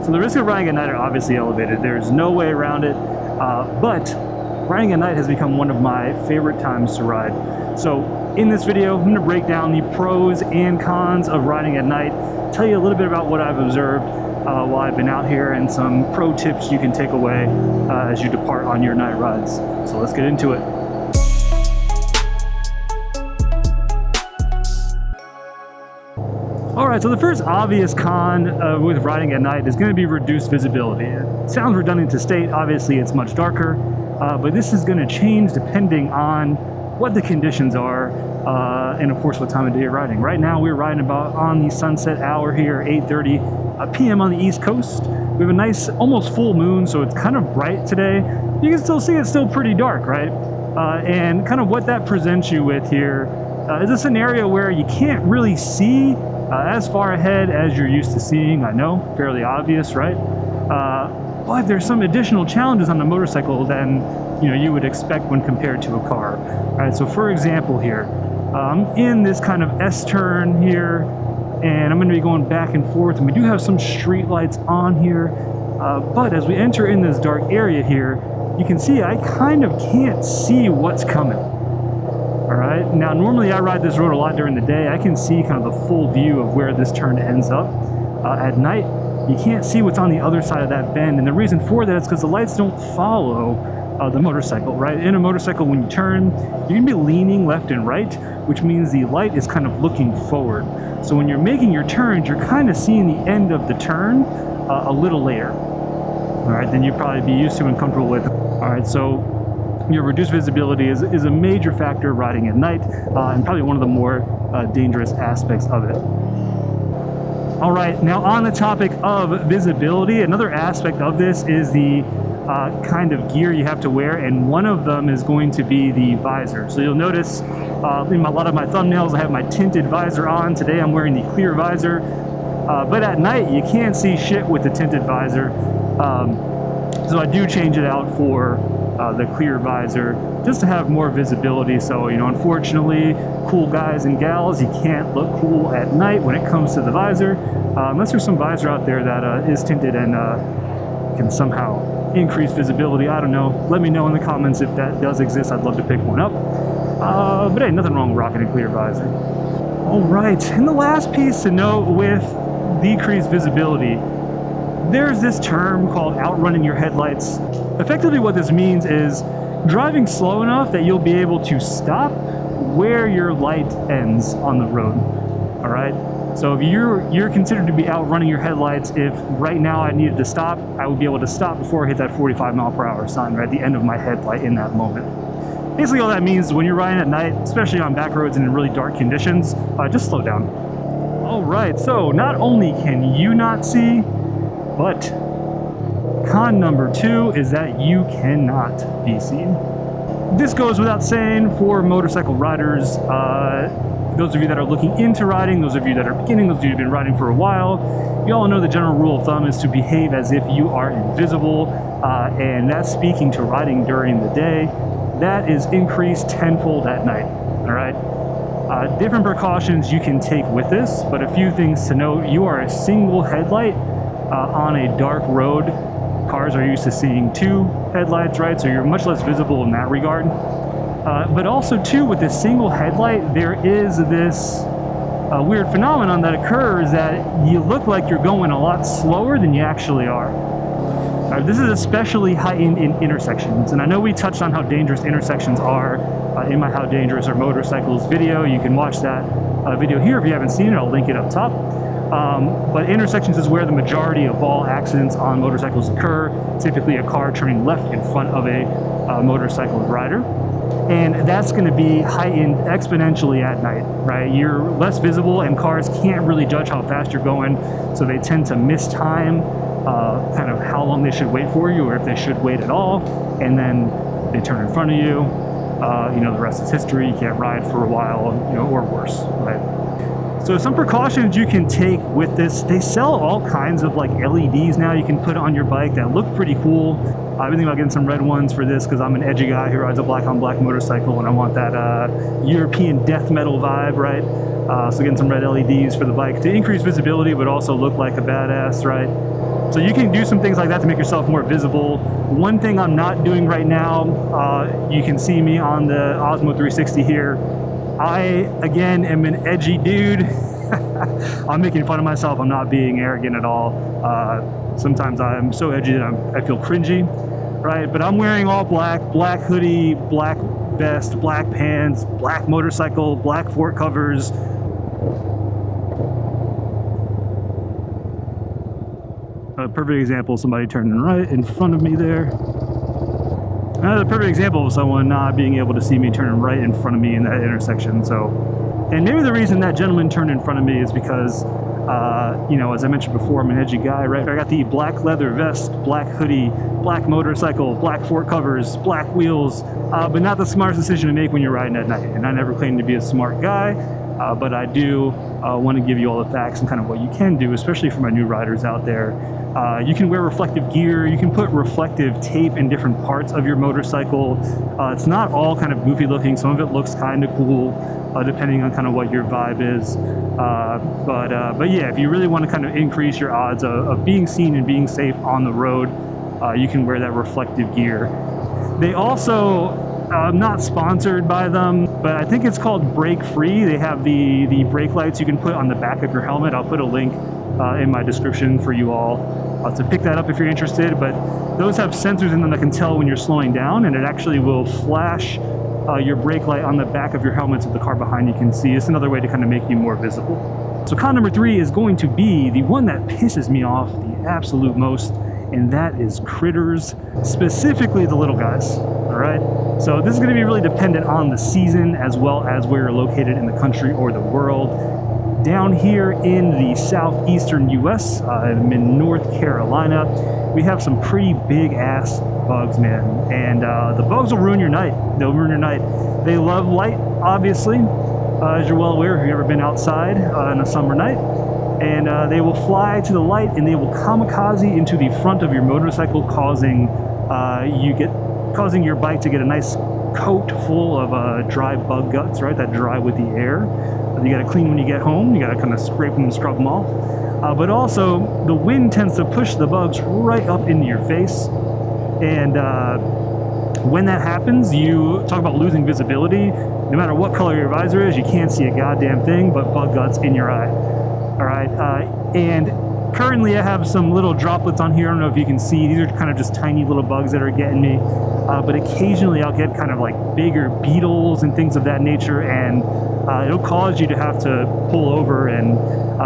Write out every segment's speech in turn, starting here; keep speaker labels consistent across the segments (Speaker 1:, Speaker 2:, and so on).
Speaker 1: So the risks of riding at night are obviously elevated. There's no way around it, but riding at night has become one of my favorite times to ride. So in this video, I'm going to break down the pros and cons of riding at night, tell you a little bit about what I've observed while I've been out here, and some pro tips you can take away as you depart on your night rides. So let's get into it. All right, so the first obvious con with riding at night is going to be reduced visibility. It sounds redundant to state, obviously it's much darker, but this is going to change depending on what the conditions are and of course what time of day you're riding. Right now we're riding about on the sunset hour here, 8:30 p.m. on the East Coast. We have a nice almost full moon, so it's kind of bright today. You can still see it's still pretty dark, right? And kind of what that presents you with here is a scenario where you can't really see as far ahead as you're used to seeing. I know, fairly obvious, right? But there's some additional challenges on the motorcycle than you would expect when compared to a car. All right, so for example here, I'm in this kind of S-turn here, and I'm going to be going back and forth, and we do have some street lights on here, but as we enter in this dark area here, you can see I kind of can't see what's coming. All right, now normally I ride this road a lot during the day. I can see kind of the full view of where this turn ends up. At night, you can't see what's on the other side of that bend, and the reason for that is because the lights don't follow the motorcycle, right? In a motorcycle, when you turn, you're gonna be leaning left and right, which means the light is kind of looking forward. So when you're making your turns, you're kind of seeing the end of the turn a little later. All right, then you'd probably be used to and comfortable with. All right, so your reduced visibility is a major factor riding at night, and probably one of the more dangerous aspects of it. All right, now on the topic of visibility, another aspect of this is the kind of gear you have to wear, and one of them is going to be the visor. So you'll notice in a lot of my thumbnails I have my tinted visor on. Today I'm wearing the clear visor, but at night you can't see shit with the tinted visor, so I do change it out for the clear visor just to have more visibility. So unfortunately, cool guys and gals, you can't look cool at night when it comes to the visor, unless there's some visor out there that is tinted and can somehow increase visibility. I don't know, let me know in the comments if that does exist. I'd love to pick one up, but hey, nothing wrong with rocking a clear visor. All right, and the last piece to note with decreased visibility, there's this term called outrunning your headlights. Effectively what this means is driving slow enough that you'll be able to stop where your light ends on the road. All right, so if you're considered to be outrunning your headlights, if right now I needed to stop, I would be able to stop before I hit that 45-mile-per-hour sign right at the end of my headlight in that moment. Basically all that means is when you're riding at night, especially on back roads and in really dark conditions, just slow down. All right, so not only can you not see, but con number 2 is that you cannot be seen. This goes without saying for motorcycle riders. Those of you that are looking into riding, those of you that are beginning, those of you who've been riding for a while, you all know the general rule of thumb is to behave as if you are invisible, and that's speaking to riding during the day. That is increased tenfold at night. All right. Different precautions you can take with this, but a few things to note. You are a single headlight on a dark road. Cars are used to seeing 2 headlights, right? So you're much less visible in that regard. But also too, with this single headlight, there is this weird phenomenon that occurs that you look like you're going a lot slower than you actually are. This is especially heightened in intersections, and I know we touched on how dangerous intersections are in my How Dangerous Are Motorcycles video. You can watch that video here if you haven't seen it. I'll link it up top. But intersections is where the majority of all accidents on motorcycles occur, typically a car turning left in front of a motorcycle rider. And that's going to be heightened exponentially at night, right? You're less visible and cars can't really judge how fast you're going, so they tend to miss time, kind of how long they should wait for you, or if they should wait at all, and then they turn in front of you. The rest is history. You can't ride for a while, or worse, right? So some precautions you can take with this, they sell all kinds of like LEDs now you can put on your bike that look pretty cool. I've been thinking about getting some red ones for this because I'm an edgy guy who rides a black on black motorcycle and I want that European death metal vibe, right? So getting some red LEDs for the bike to increase visibility but also look like a badass, right? So you can do some things like that to make yourself more visible. One thing I'm not doing right now, you can see me on the Osmo 360 here. I, again, am an edgy dude. I'm making fun of myself. I'm not being arrogant at all. Sometimes I'm so edgy that I feel cringy, right? But I'm wearing all black, black hoodie, black vest, black pants, black motorcycle, black fork covers. A perfect example, somebody turning right in front of me there. Another perfect example of someone not being able to see me turning right in front of me in that intersection. So, and maybe the reason that gentleman turned in front of me is because, you know, as I mentioned before, I'm an edgy guy, right? I got the black leather vest, black hoodie, black motorcycle, black fork covers, black wheels, but not the smartest decision to make when you're riding at night. And I never claimed to be a smart guy, but I do want to give you all the facts and kind of what you can do, especially for my new riders out there. You can wear reflective gear, you can put reflective tape in different parts of your motorcycle. It's not all kind of goofy looking, some of it looks kind of cool, depending on kind of what your vibe is. But yeah, if you really want to kind of increase your odds of being seen and being safe on the road, you can wear that reflective gear. They also, I'm not sponsored by them, but I think it's called Brake Free. They have the brake lights you can put on the back of your helmet. I'll put a link in my description for you all to pick that up if you're interested. But those have sensors in them that can tell when you're slowing down, and it actually will flash your brake light on the back of your helmet so the car behind you can see. It's another way to kind of make you more visible. So con number 3 is going to be the one that pisses me off the absolute most, and that is critters, specifically the little guys. All right, so this is going to be really dependent on the season as well as where you're located in the country or the world. Down here in the southeastern US, I'm in North Carolina, we have some pretty big ass bugs, man. And the bugs will ruin your night. They'll ruin your night. They love light, obviously, as you're well aware if you've ever been outside on a summer night. And they will fly to the light and they will kamikaze into the front of your motorcycle, causing your bike to get a nice coat full of dry bug guts, right? That dry with the air. You got to clean when you get home. You got to kind of scrape them and scrub them off. But also, the wind tends to push the bugs right up into your face. And when that happens, you talk about losing visibility. No matter what color your visor is, you can't see a goddamn thing but bug guts in your eye. All right. And currently, I have some little droplets on here. I don't know if you can see. These are kind of just tiny little bugs that are getting me. But occasionally, I'll get kind of like bigger beetles and things of that nature, and it'll cause you to have to pull over. And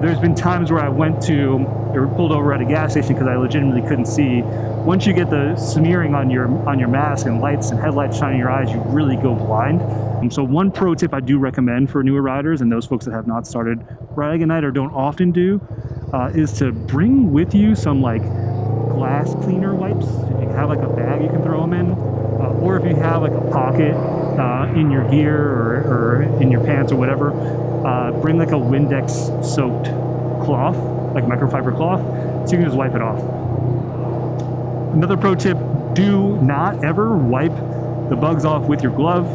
Speaker 1: there's been times where I pulled over at a gas station because I legitimately couldn't see. Once you get the smearing on your mask and lights and headlights shining in your eyes, you really go blind. So one pro tip I do recommend for newer riders and those folks that have not started riding at night or don't often do is to bring with you some like glass cleaner wipes. If you have like a bag you can throw them in, or if you have like a pocket in your gear or in your pants or whatever, bring like a Windex soaked cloth, like microfiber cloth, so you can just wipe it off. Another pro tip, do not ever wipe the bugs off with your glove.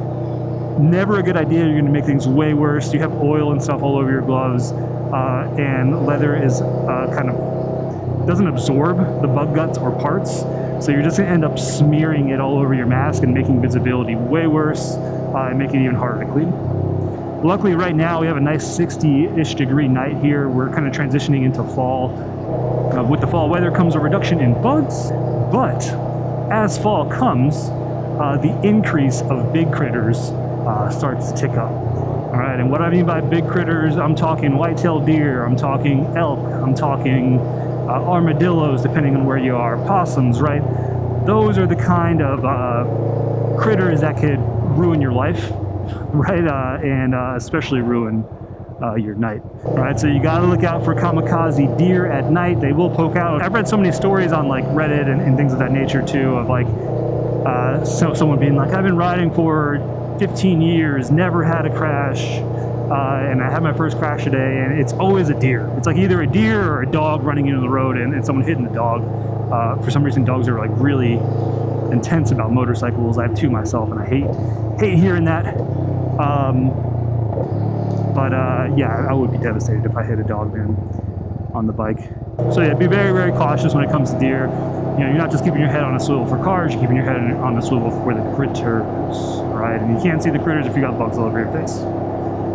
Speaker 1: Never a good idea. You're going to make things way worse. You have oil and stuff all over your gloves, and leather is kind of doesn't absorb the bug guts or parts, so you're just going to end up smearing it all over your mask and making visibility way worse and making it even harder to clean. Luckily right now we have a nice 60-ish degree night here. We're kind of transitioning into fall. With the fall weather comes a reduction in bugs, but as fall comes, the increase of big critters starts to tick up. All right, and what I mean by big critters, I'm talking white-tailed deer, I'm talking elk, I'm talking armadillos, depending on where you are, possums, right? Those are the kind of critters that could ruin your life, right? And especially ruin your night. All right, so you got to look out for kamikaze deer at night. They will poke out. I've read so many stories on like Reddit and things of that nature too, of like someone being like, I've been riding for 15 years, never had a crash, and I had my first crash today, and it's always a deer. It's like either a deer or a dog running into the road and someone hitting the dog. For some reason, dogs are like really intense about motorcycles. I have two myself, and I hate hearing that. But yeah, I would be devastated if I hit a dog, man, on the bike. So yeah, be very, very cautious when it comes to deer. You know, you're not just keeping your head on a swivel for cars, you're keeping your head on a swivel for the critters, right? And you can't see the critters if you got bugs all over your face.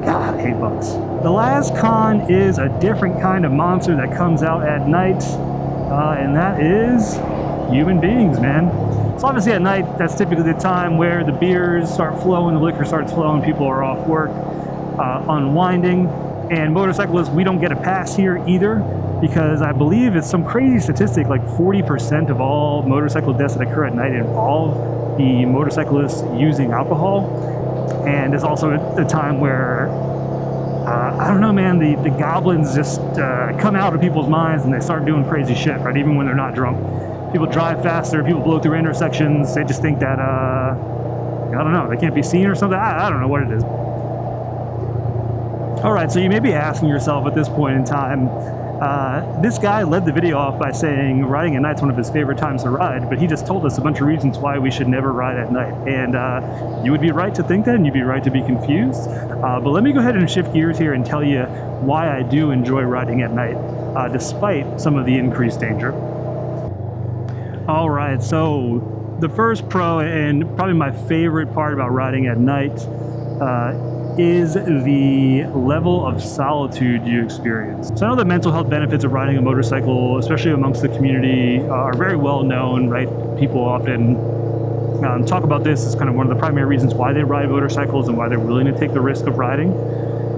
Speaker 1: God, I hate bugs. The last con is a different kind of monster that comes out at night, and that is human beings, man. So obviously at night, that's typically the time where the beers start flowing, the liquor starts flowing, people are off work, unwinding, and motorcyclists, we don't get a pass here either, because I believe it's some crazy statistic, like 40% of all motorcycle deaths that occur at night involve the motorcyclists using alcohol. And it's also the time where, I don't know, man, the goblins just come out of people's minds and they start doing crazy shit, right? Even when they're not drunk. People drive faster, people blow through intersections, they just think that, I don't know, they can't be seen or something. I don't know what it is. All right, so you may be asking yourself at this point in time, this guy led the video off by saying riding at night's one of his favorite times to ride, but he just told us a bunch of reasons why we should never ride at night. And you would be right to think that, and you'd be right to be confused. But let me go ahead and shift gears here and tell you why I do enjoy riding at night, despite some of the increased danger. All right, so the first pro and probably my favorite part about riding at night is the level of solitude you experience. So I know the mental health benefits of riding a motorcycle, especially amongst the community, are very well known, right? People often talk about this as kind of one of the primary reasons why they ride motorcycles and why they're willing to take the risk of riding.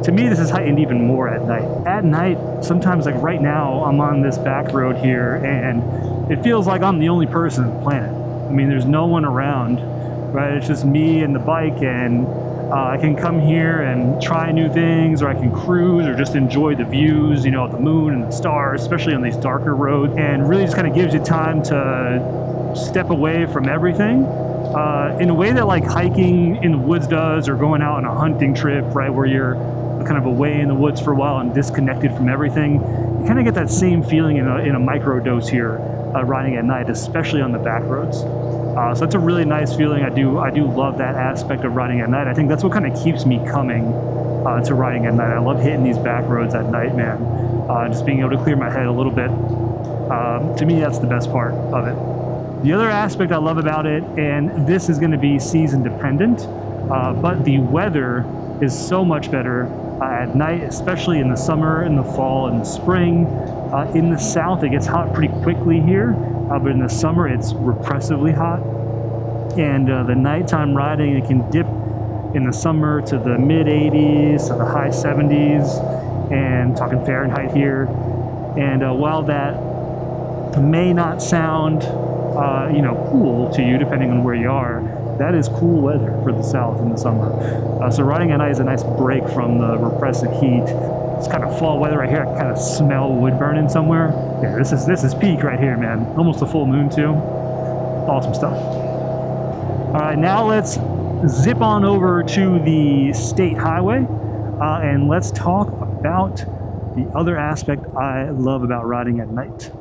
Speaker 1: To me, this is heightened even more at night. At night, sometimes like right now, I'm on this back road here and it feels like I'm the only person on the planet. I mean, there's no one around, right? It's just me and the bike, and I can come here and try new things, or I can cruise or just enjoy the views, you know, of the moon and the stars, especially on these darker roads, and really just kind of gives you time to step away from everything in a way that like hiking in the woods does, or going out on a hunting trip, right, where you're kind of away in the woods for a while and disconnected from everything. You kind of get that same feeling in a micro dose here riding at night, especially on the back roads. So that's a really nice feeling. I do love that aspect of riding at night. I think that's what kind of keeps me coming to riding at night. I love hitting these back roads at night, man. Just being able to clear my head a little bit. To me, that's the best part of it. The other aspect I love about it, and this is going to be season dependent, but the weather is so much better at night, especially in the summer, in the fall, in the spring. In the south, it gets hot pretty quickly here, but in the summer, it's repressively hot. And the nighttime riding, it can dip in the summer to the mid 80s, to the high 70s, and talking Fahrenheit here. And while that may not sound, cool to you, depending on where you are, that is cool weather for the south in the summer. So riding at night is a nice break from the repressive heat. It's kind of fall weather right here. I can kind of smell wood burning somewhere. Yeah, this is peak right here, man. Almost a full moon too. Awesome stuff. All right, now let's zip on over to the state highway and let's talk about the other aspect I love about riding at night.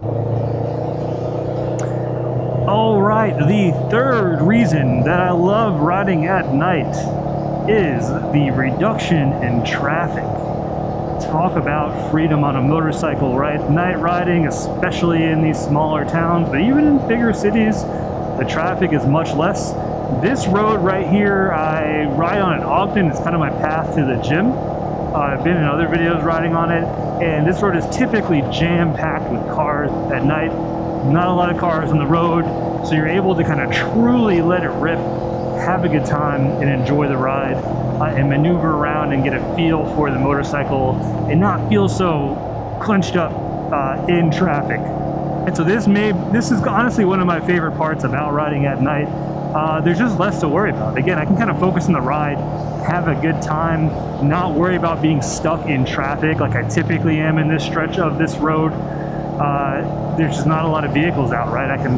Speaker 1: All right, the third reason that I love riding at night is the reduction in traffic. Talk about freedom on a motorcycle, right? Night riding, especially in these smaller towns, but even in bigger cities, the traffic is much less. This road right here, I ride on it often. It's kind of my path to the gym. I've been in other videos riding on it, and this road is typically jam-packed with cars at night. Not a lot of cars on the road, so you're able to kind of truly let it rip, have a good time, and enjoy the ride, and maneuver around and get a feel for the motorcycle and not feel so clenched up in traffic. And so this is honestly one of my favorite parts about riding at night. There's just less to worry about. Again, I can kind of focus on the ride, have a good time, not worry about being stuck in traffic like I typically am in this stretch of this road. There's just not a lot of vehicles out, right? I can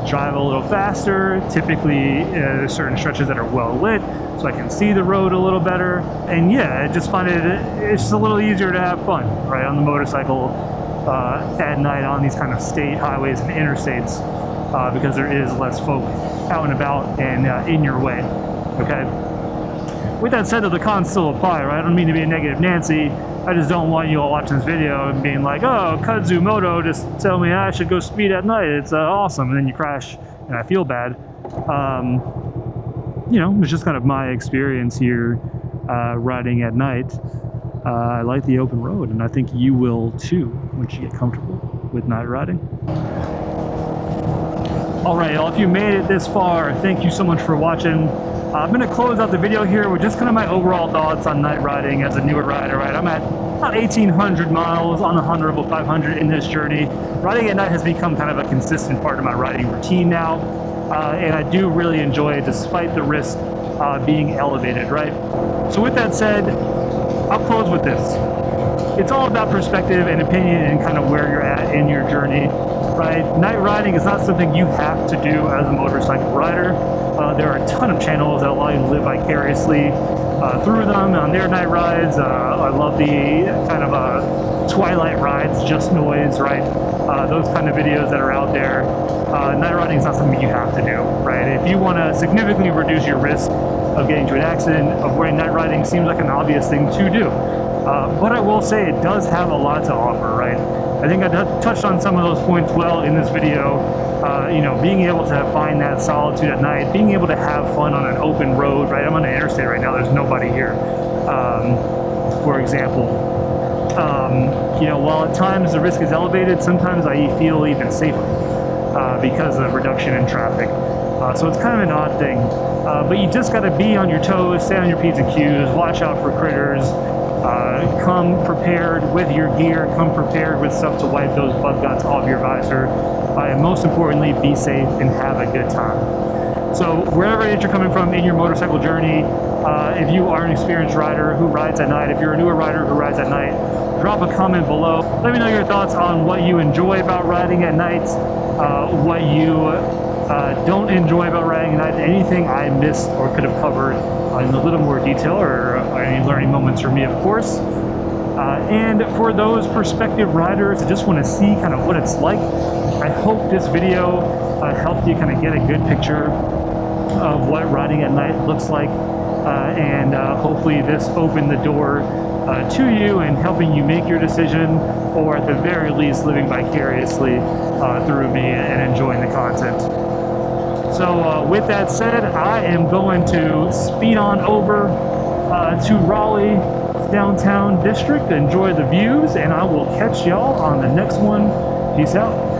Speaker 1: drive a little faster. Typically, there's certain stretches that are well lit, so I can see the road a little better. And yeah, I just find it's just a little easier to have fun, right, on the motorcycle at night on these kind of state highways and interstates, because there is less folk out and about and in your way. Okay. With that said, though, the cons still apply, right? I don't mean to be a negative Nancy. I just don't want you all watching this video and being like, oh, Kudzu Moto just tell me I should go speed at night. It's awesome. And then you crash and I feel bad. You know, it's just kind of my experience here riding at night. I like the open road, and I think you will too once you get comfortable with night riding. All right, y'all, if you made it this far, thank you so much for watching. I'm gonna close out the video here with just kind of my overall thoughts on night riding as a newer rider, right? I'm at about 1,800 miles on the Honorable 500 in this journey. Riding at night has become kind of a consistent part of my riding routine now, and I do really enjoy it despite the risk being elevated, right? So with that said, I'll close with this. It's all about perspective and opinion and kind of where you're at in your journey, right? Night riding is not something you have to do as a motorcycle rider. There are a ton of channels that allow you to live vicariously through them on their night rides. I love the kind of twilight rides, just noise, right? Those kind of videos that are out there. Night riding is not something you have to do, right? If you want to significantly reduce your risk of getting into an accident, avoiding night riding seems like an obvious thing to do. But I will say it does have a lot to offer, right? I think I touched on some of those points well in this video. You know, being able to find that solitude at night, being able to have fun on an open road, right? I'm on the interstate right now, there's nobody here, for example. You know, while at times the risk is elevated, sometimes I feel even safer because of the reduction in traffic. So it's kind of an odd thing. But you just got to be on your toes, stay on your P's and Q's, watch out for critters, come prepared with your gear, come prepared with stuff to wipe those bug guts off your visor, and most importantly, be safe and have a good time. So wherever it is you're coming from in your motorcycle journey, if you are an experienced rider who rides at night, if you're a newer rider who rides at night, drop a comment below. Let me know your thoughts on what you enjoy about riding at night, what you don't enjoy about riding at night, anything I missed or could have covered in a little more detail, or any learning moments for me, of course. And for those prospective riders that just want to see kind of what it's like, I hope this video helped you kind of get a good picture of what riding at night looks like, and hopefully this opened the door to you and helping you make your decision, or at the very least living vicariously through me and enjoying the content. So with that said, I am going to speed on over to Raleigh downtown district, enjoy the views, and I will catch y'all on the next one. Peace out.